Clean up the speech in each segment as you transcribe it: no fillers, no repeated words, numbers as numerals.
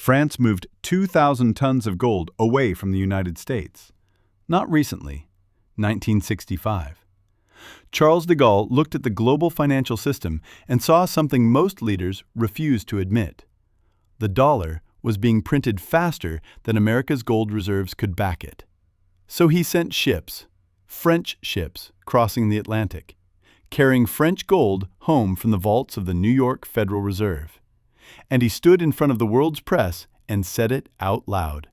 France moved 2,000 tons of gold away from the United States. Not recently, 1965. Charles de Gaulle looked at the global financial system and saw something most leaders refused to admit. The dollar was being printed faster than America's gold reserves could back it. So he sent ships, French ships, crossing the Atlantic, carrying French gold home from the vaults of the New York Federal Reserve. And he stood in front of the world's press and said it out loud.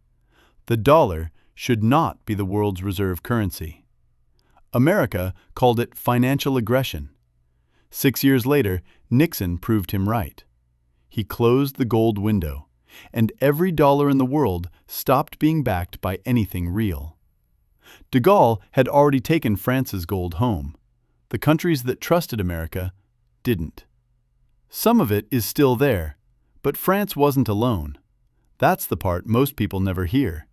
The dollar should not be the world's reserve currency. America called it financial aggression. 6 years later, Nixon proved him right. He closed the gold window, and every dollar in the world stopped being backed by anything real. De Gaulle had already taken France's gold home. The countries that trusted America didn't. Some of it is still there, but France wasn't alone. That's the part most people never hear.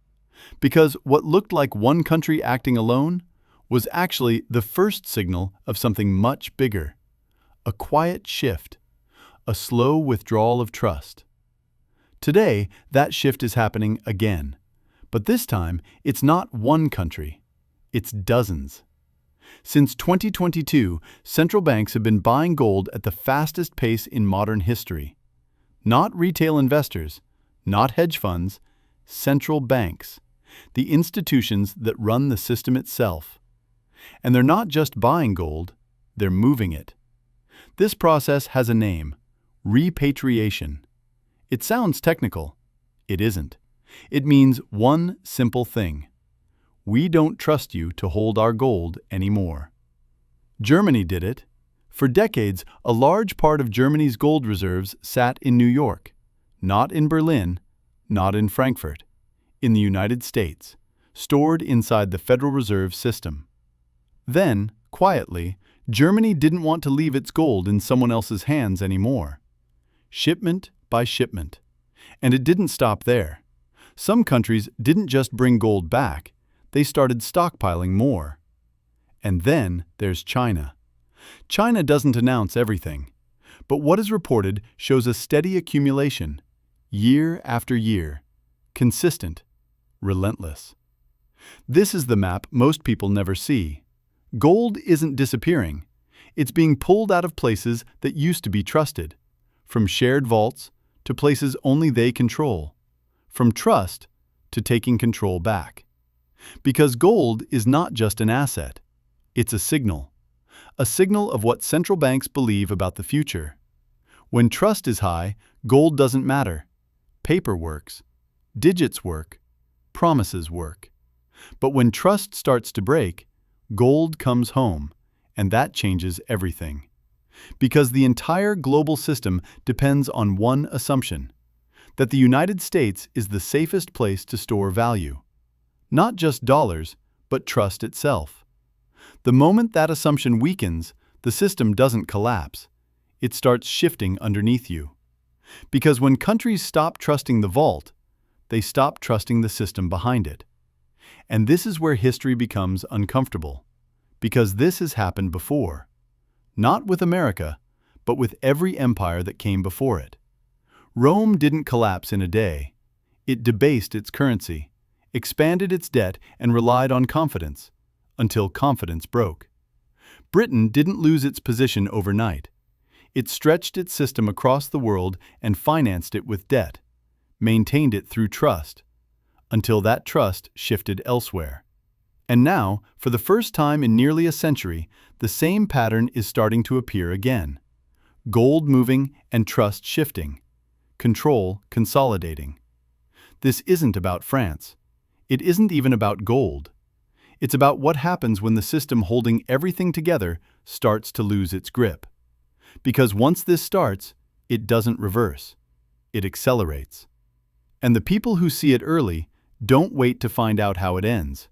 Because what looked like one country acting alone was actually the first signal of something much bigger. A quiet shift, a slow withdrawal of trust. Today, that shift is happening again. But this time, it's not one country, it's dozens. Since 2022, central banks have been buying gold at the fastest pace in modern history. Not retail investors, not hedge funds, central banks, the institutions that run the system itself. And they're not just buying gold, they're moving it. This process has a name: repatriation. It sounds technical. It isn't. It means one simple thing. We don't trust you to hold our gold anymore. Germany did it. For decades, a large part of Germany's gold reserves sat in New York, not in Berlin, not in Frankfurt, in the United States, stored inside the Federal Reserve System. Then, quietly, Germany didn't want to leave its gold in someone else's hands anymore. Shipment by shipment. And it didn't stop there. Some countries didn't just bring gold back, they started stockpiling more. And then there's China. China doesn't announce everything, but what is reported shows a steady accumulation, year after year, consistent, relentless. This is the map most people never see. Gold isn't disappearing. It's being pulled out of places that used to be trusted, from shared vaults to places only they control, from trust to taking control back. Because gold is not just an asset, it's a signal of what central banks believe about the future. When trust is high, gold doesn't matter. Paper works, digits work, promises work. But when trust starts to break, gold comes home, and that changes everything. Because the entire global system depends on one assumption: that the United States is the safest place to store value. Not just dollars, but trust itself. The moment that assumption weakens, the system doesn't collapse. It starts shifting underneath you. Because when countries stop trusting the vault, they stop trusting the system behind it. And this is where history becomes uncomfortable. Because this has happened before. Not with America, but with every empire that came before it. Rome didn't collapse in a day. It debased its currency, expanded its debt, and relied on confidence, until confidence broke. Britain didn't lose its position overnight. It stretched its system across the world and financed it with debt, maintained it through trust, until that trust shifted elsewhere. And now, for the first time in nearly a century, the same pattern is starting to appear again. Gold moving and trust shifting. Control consolidating. This isn't about France. It isn't even about gold. It's about what happens when the system holding everything together starts to lose its grip. Because once this starts, it doesn't reverse. It accelerates. And the people who see it early don't wait to find out how it ends.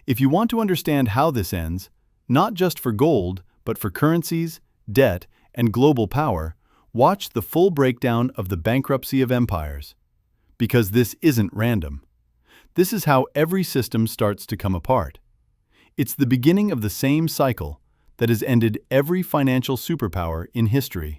If you want to understand how this ends, not just for gold, but for currencies, debt, and global power, watch the full breakdown of the bankruptcy of empires. Because this isn't random. This is how every system starts to come apart. It's the beginning of the same cycle that has ended every financial superpower in history.